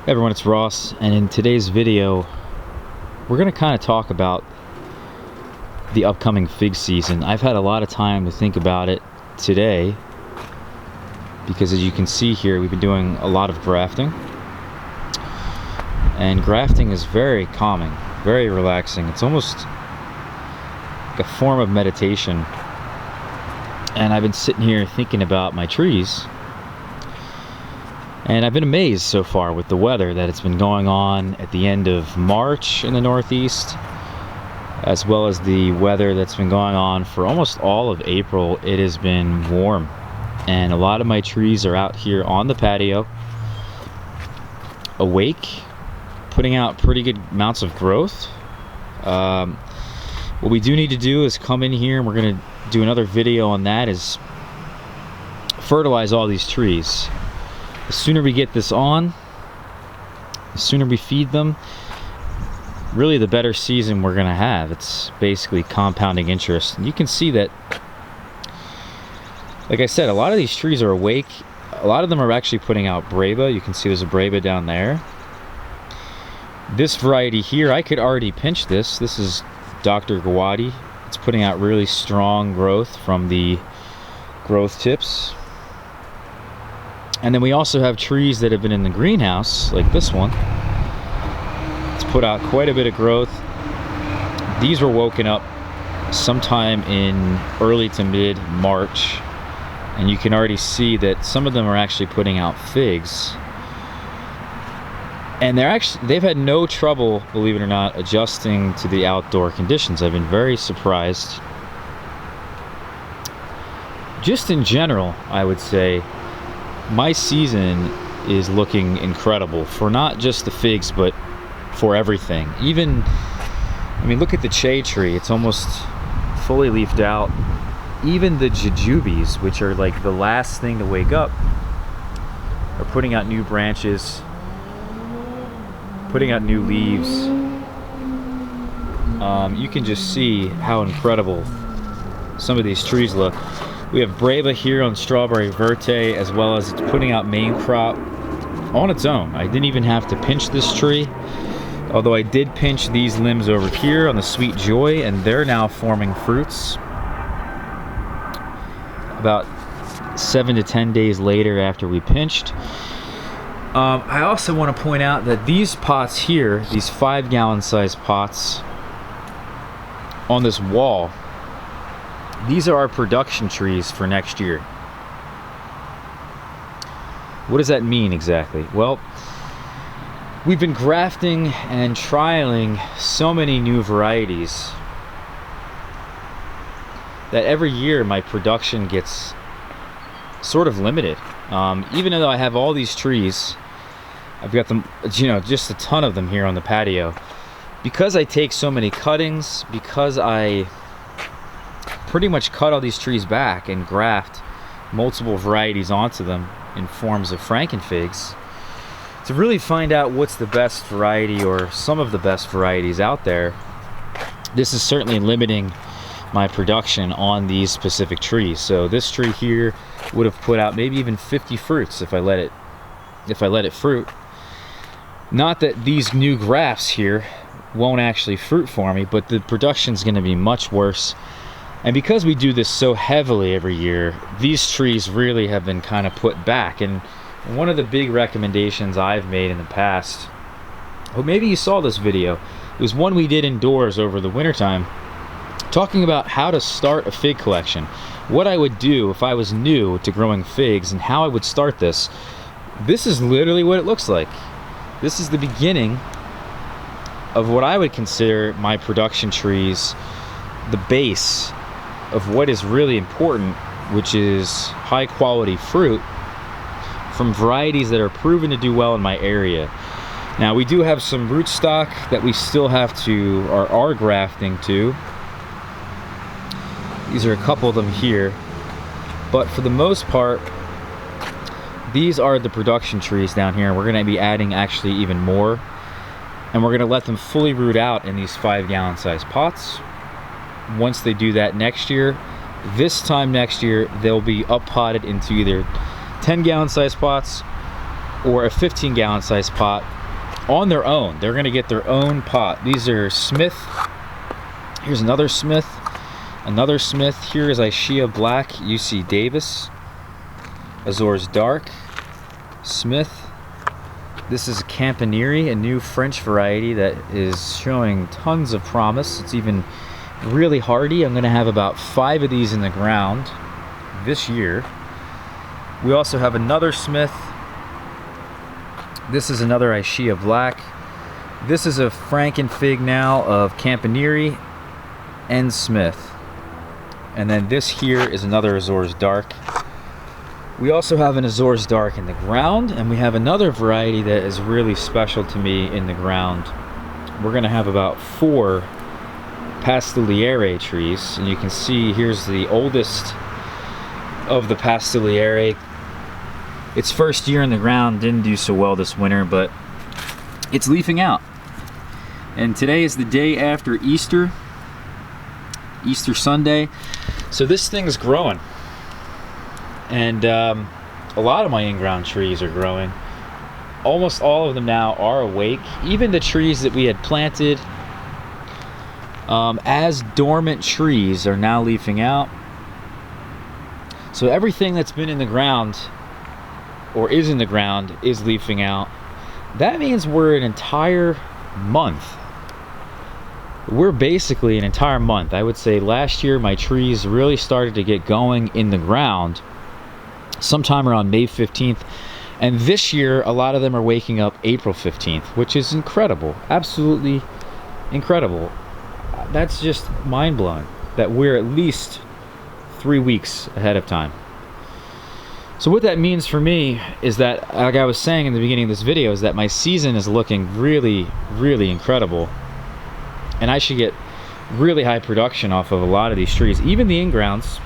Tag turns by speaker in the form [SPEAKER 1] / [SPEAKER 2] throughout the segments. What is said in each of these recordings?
[SPEAKER 1] Hey everyone, it's Ross, and in today's video we're going to kind of talk about the upcoming fig season. I've had a lot of time to think about it today because, as you can see here, we've been doing a lot of grafting, and grafting is very calming, very relaxing. It's almost like a form of meditation, and I've been sitting here thinking about my trees. And I've been amazed so far with the weather that it's been going on at the end of March in the Northeast, as well as the weather that's been going on for almost all of April. It has been warm, and a lot of my trees are out here on the patio, awake, putting out pretty good amounts of growth. What we do need to do is come in here, and we're going to do another video on that, is fertilize all these trees. The sooner we get this on, the sooner we feed them, really the better season we're going to have. It's basically compounding interest. And you can see that, like I said, a lot of these trees are awake. A lot of them are actually putting out breva. You can see there's a breva down there. This variety here, I could already pinch this. This is Dr. Gawadi. It's putting out really strong growth from the growth tips. And then we also have trees that have been in the greenhouse, like this one. It's put out quite a bit of growth. These were woken up sometime in early to mid-March, and you can already see that some of them are actually putting out figs. And they've had no trouble, believe it or not, adjusting to the outdoor conditions. I've been very surprised. Just in general, I would say, my season is looking incredible for not just the figs, but for everything. Even, I mean, look at the che tree. It's almost fully leafed out. Even the jujubes, which are like the last thing to wake up, are putting out new branches, putting out new leaves. You can just see how incredible some of these trees look. We have breva here on Strawberry Verte, as well as it's putting out main crop on its own. I didn't even have to pinch this tree, although I did pinch these limbs over here on the Sweet Joy, and they're now forming fruits. About 7 to 10 days later after we pinched. I also want to point out that these pots here, these 5-gallon size pots on this wall, these are our production trees for next year. What does that mean exactly? Well, we've been grafting and trialing so many new varieties that every year my production gets sort of limited. Even though I have all these trees, I've got them, just a ton of them here on the patio. Because I take so many cuttings, because I pretty much cut all these trees back and graft multiple varieties onto them in forms of frankenfigs, to really find out what's the best variety or some of the best varieties out there. This is certainly limiting my production on these specific trees. So this tree here would have put out maybe even 50 fruits if I let it fruit. Not that these new grafts here won't actually fruit for me, but the production's going to be much worse. And because we do this so heavily every year, these trees really have been kind of put back. And one of the big recommendations I've made in the past, well, maybe you saw this video, it was one we did indoors over the wintertime, talking about how to start a fig collection. What I would do if I was new to growing figs and how I would start this. This is literally what it looks like. This is the beginning of what I would consider my production trees, the base of what is really important, which is high quality fruit from varieties that are proven to do well in my area. Now, we do have some rootstock that we still have to, or are grafting to. These are a couple of them here, but for the most part, these are the production trees down here. We're going to be adding actually even more, and we're going to let them fully root out in these 5-gallon size pots. Once they do that next year, this time next year, they'll be up potted into either 10-gallon size pots or a 15-gallon size pot on their own. They're gonna get their own pot. These are Smith. Here's another Smith. Another Smith. Here is Ishia Black, UC Davis. Azores Dark, Smith. This is Campaneri, a new French variety that is showing tons of promise. It's even really hardy. I'm gonna have about 5 of these in the ground this year. We also have another Smith. This is another Ishia Black. This is a Frankenfig now of Campaneri and Smith. And then this here is another Azores Dark. We also have an Azores Dark in the ground, and we have another variety that is really special to me in the ground. We're gonna have about 4 Pastiliere trees, and you can see here's the oldest of the Pastiliere. Its first year in the ground didn't do so well this winter, but it's leafing out. And today is the day after Easter Sunday. So this thing's growing. And a lot of my in-ground trees are growing. Almost all of them now are awake. Even the trees that we had planted as dormant trees are now leafing out. So everything that's been in the ground or is in the ground is leafing out. That means we're an entire month. We're basically an entire month. I would say last year my trees really started to get going in the ground sometime around May 15th. And this year, a lot of them are waking up April 15th, which is incredible. Absolutely incredible. That's just mind-blowing that we're at least 3 weeks ahead of time. So what that means for me is that, like I was saying in the beginning of this video, is that my season is looking really, really incredible. And I should get really high production off of a lot of these trees, even the in-grounds.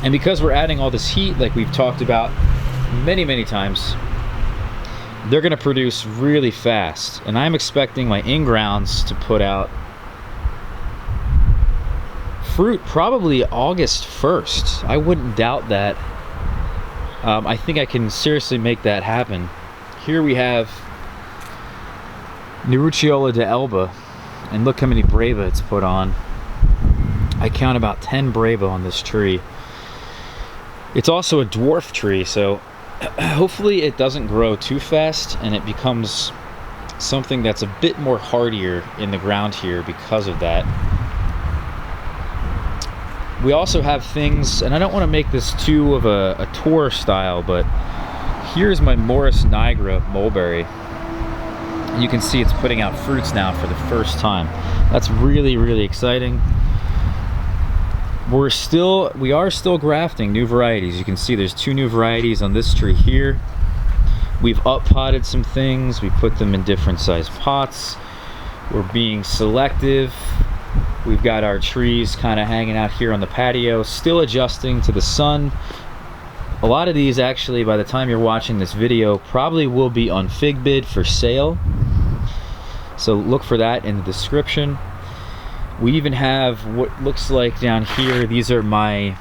[SPEAKER 1] And because we're adding all this heat, like we've talked about many, many times, they're gonna produce really fast. And I'm expecting my in-grounds to put out fruit probably August 1st. I wouldn't doubt that. I think I can seriously make that happen. Here we have Nerucciola de Elba, and look how many Brava it's put on. I count about 10 Brava on this tree. It's also a dwarf tree, so hopefully it doesn't grow too fast and it becomes something that's a bit more hardier in the ground here because of that. We also have things, and I don't want to make this too of a tour style, but here's my Morris nigra mulberry. You can see it's putting out fruits now for the first time. That's really, really exciting. We are still grafting new varieties. You can see there's 2 new varieties on this tree here. We've up potted some things. We put them in different size pots. We're being selective. We've got our trees kind of hanging out here on the patio, still adjusting to the sun. A lot of these actually, by the time you're watching this video, probably will be on fig bid for sale. So look for that in the description. We even have what looks like down here, these are my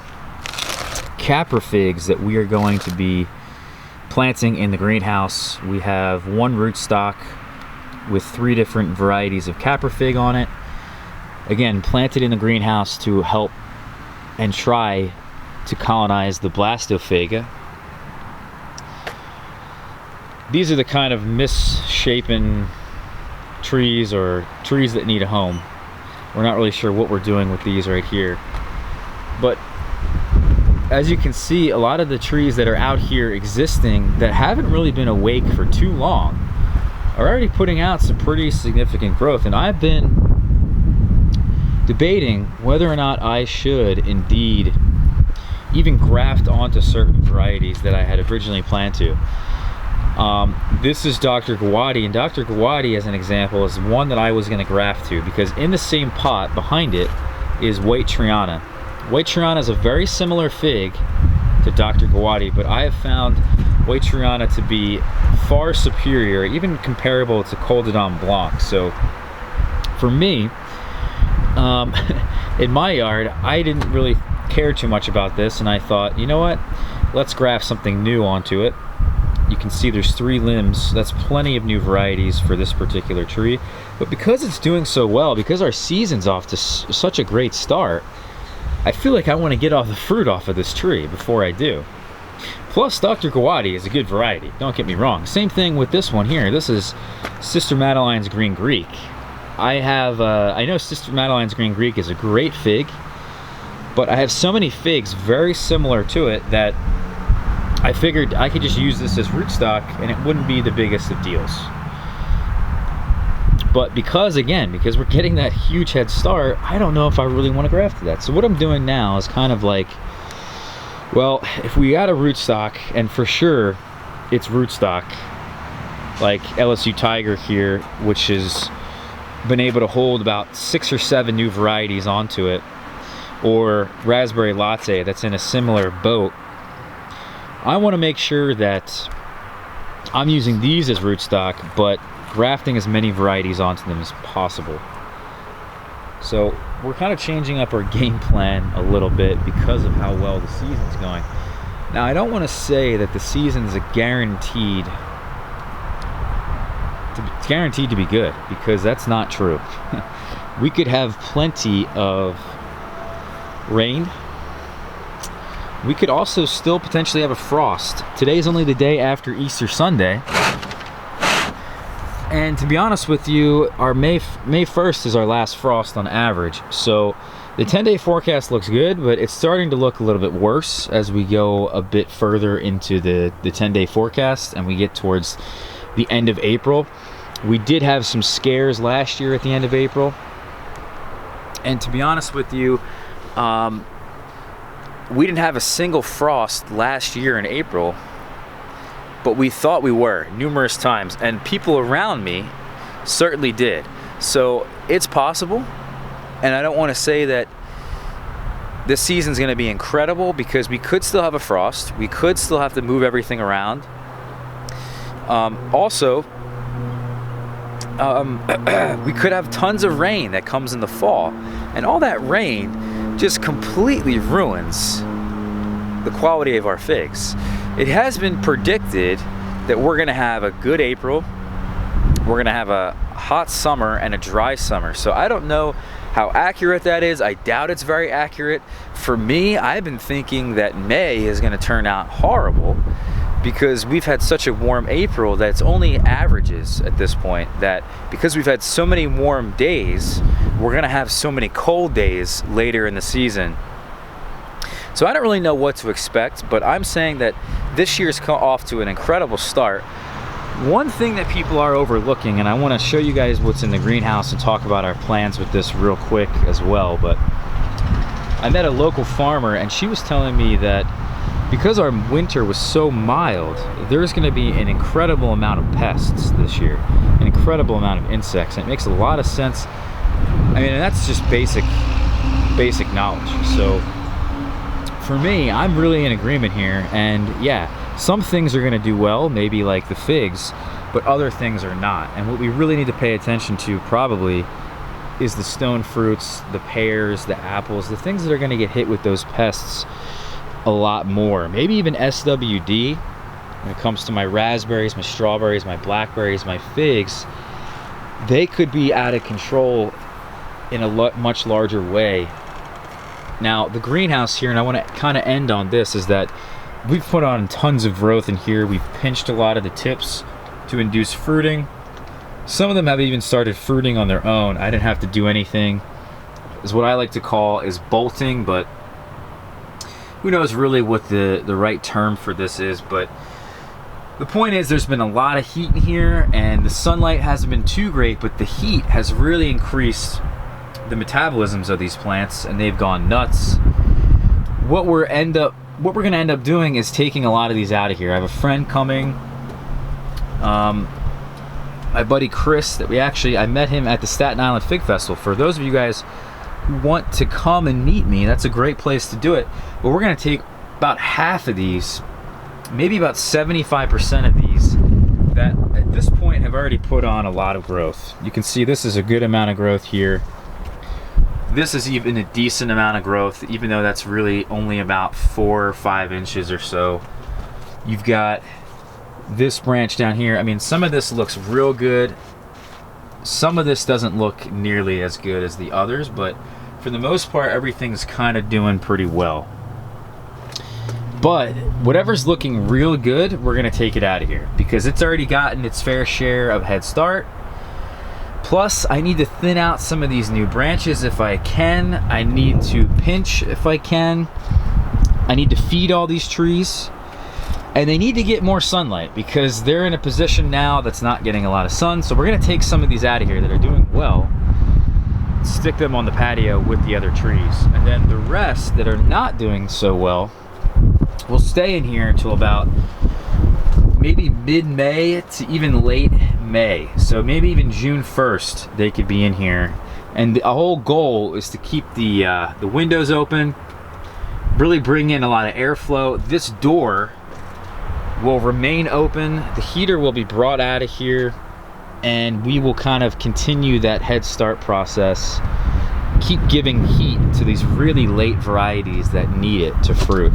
[SPEAKER 1] Capra figs that we are going to be planting in the greenhouse. We have 1 rootstock with 3 different varieties of Capra fig on it. Again, planted in the greenhouse to help and try to colonize the blastophaga. These are the kind of misshapen trees or trees that need a home. We're not really sure what we're doing with these right here. But as you can see, a lot of the trees that are out here existing that haven't really been awake for too long are already putting out some pretty significant growth. And I've been debating whether or not I should indeed even graft onto certain varieties that I had originally planned to. This is Dr. Gawadi, and Dr. Gawadi, as an example, is one that I was going to graft to, because in the same pot behind it is White Triana. White Triana is a very similar fig to Dr. Gawadi, but I have found White Triana to be far superior, even comparable to Col de Dame Blanc. So for me, in my yard, I didn't really care too much about this, and I thought, you know what, let's graft something new onto it. You can see there's 3 limbs. That's plenty of new varieties for this particular tree. But because it's doing so well, because our season's off to such a great start, I feel like I want to get all the fruit off of this tree before I do. Plus, Dr. Gawadi is a good variety, don't get me wrong. Same thing with this one here. This is Sister Madeline's Green Greek. I know Sister Madeline's Green Greek is a great fig, but I have so many figs very similar to it that I figured I could just use this as rootstock and it wouldn't be the biggest of deals. But because we're getting that huge head start, I don't know if I really want to graft that. So what I'm doing now is kind of like, well, if we got a rootstock, and for sure it's rootstock, like LSU Tiger here, which has been able to hold about 6 or 7 new varieties onto it, or Raspberry Latte that's in a similar boat, I want to make sure that I'm using these as rootstock, but grafting as many varieties onto them as possible. So we're kind of changing up our game plan a little bit because of how well the season's going. Now, I don't want to say that the season's guaranteed to be good, because that's not true. We could have plenty of rain. We could also still potentially have a frost. Today's only the day after Easter Sunday. And to be honest with you, our May 1st is our last frost on average. So the 10-day forecast looks good, but it's starting to look a little bit worse as we go a bit further into the 10-day forecast and we get towards the end of April. We did have some scares last year at the end of April. And to be honest with you, we didn't have a single frost last year in April, but we thought we were numerous times, and people around me certainly did. So it's possible, and I don't want to say that this season's going to be incredible, because we could still have a frost. We could still have to move everything around. We could have tons of rain that comes in the fall, and all that rain just completely ruins the quality of our figs. It has been predicted that we're gonna have a good April, we're gonna have a hot summer and a dry summer. So I don't know how accurate that is. I doubt it's very accurate. For me, I've been thinking that May is gonna turn out horrible, because we've had such a warm April that it's only averages at this point, that because we've had so many warm days, we're gonna have so many cold days later in the season. So I don't really know what to expect, but I'm saying that this year's off to an incredible start. One thing that people are overlooking, and I want to show you guys what's in the greenhouse and talk about our plans with this real quick as well, but I met a local farmer and she was telling me that because our winter was so mild, there's going to be an incredible amount of pests this year, an incredible amount of insects, and it makes a lot of sense. I mean, and that's just basic knowledge. So for me, I'm really in agreement here, and yeah, some things are going to do well, maybe like the figs, but other things are not. And what we really need to pay attention to probably is the stone fruits, the pears, the apples, the things that are going to get hit with those pests a lot more. Maybe even SWD when it comes to my raspberries, my strawberries, my blackberries, my figs. They could be out of control in a much larger way. Now, the greenhouse here, and I want to kind of end on this, is that we've put on tons of growth in here. We've pinched a lot of the tips to induce fruiting. Some of them have even started fruiting on their own. I didn't have to do anything. Is what I like to call is bolting, but who knows really what the right term for this is. But the point is, there's been a lot of heat in here, and the sunlight hasn't been too great, but the heat has really increased the metabolisms of these plants, and they've gone nuts. What we're gonna end up doing is taking a lot of these out of here. I have a friend coming, my buddy Chris, that I met him at the Staten Island Fig Festival. For those of you guys who want to come and meet me, that's a great place to do it. But we're gonna take about half of these, maybe about 75% of these, that at this point have already put on a lot of growth. You can see this is a good amount of growth here. This is even a decent amount of growth, even though that's really only about 4 or 5 inches or so. You've got this branch down here, I mean, some of this looks real good. Some of this doesn't look nearly as good as the others, but for the most part, everything's kind of doing pretty well. But whatever's looking real good, we're gonna take it out of here because it's already gotten its fair share of head start. Plus, I need to thin out some of these new branches if I can. I need to pinch if I can. I need to feed all these trees. And they need to get more sunlight because they're in a position now that's not getting a lot of sun. So we're gonna take some of these out of here that are doing well, stick them on the patio with the other trees. And then the rest that are not doing so well will stay in here until about maybe mid-May to even late May. So maybe even June 1st, they could be in here. And the whole goal is to keep the windows open, really bring in a lot of airflow. This door will remain open. The heater will be brought out of here, and we will kind of continue that head start process. Keep giving heat to these really late varieties that need it to fruit.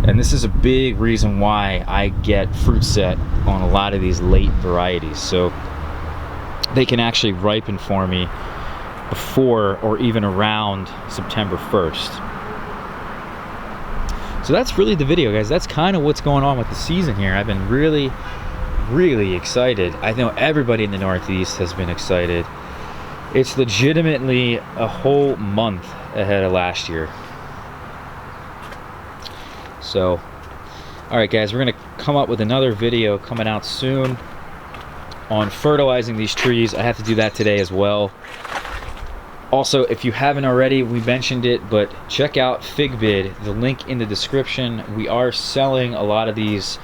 [SPEAKER 1] And this is a big reason why I get fruit set on a lot of these late varieties, so they can actually ripen for me before or even around September 1st. So that's really the video, guys. That's kind of what's going on with the season here. I've been really, really excited. I know everybody in the Northeast has been excited. It's legitimately a whole month ahead of last year. So, all right, guys, we're gonna come up with another video coming out soon on fertilizing these trees. I have to do that today as well. Also, if you haven't already, we mentioned it, but check out FigBid, the link in the description. We are selling a lot of these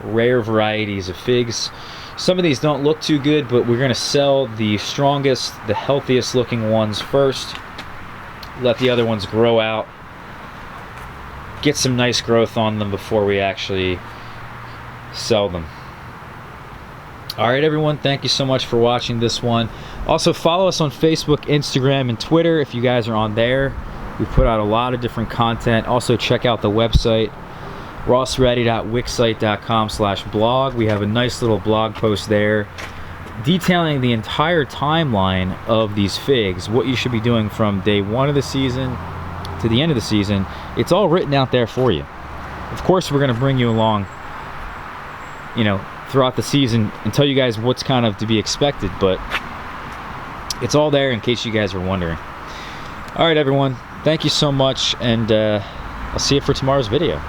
[SPEAKER 1] rare varieties of figs. Some of these don't look too good, but we're gonna sell the strongest, the healthiest looking ones first. Let the other ones grow out. Get some nice growth on them before we actually sell them. All right, everyone, thank you so much for watching this one. Also, follow us on Facebook, Instagram, and Twitter if you guys are on there. We put out a lot of different content. Also, check out the website, rossready.wixsite.com/blog. We have a nice little blog post there detailing the entire timeline of these figs, what you should be doing from day 1 of the season to the end of the season. It's all written out there for you. Of course, we're going to bring you along, you know, throughout the season and tell you guys what's kind of to be expected, but it's all there in case you guys are wondering. All right, everyone, thank you so much, and I'll see you for tomorrow's video.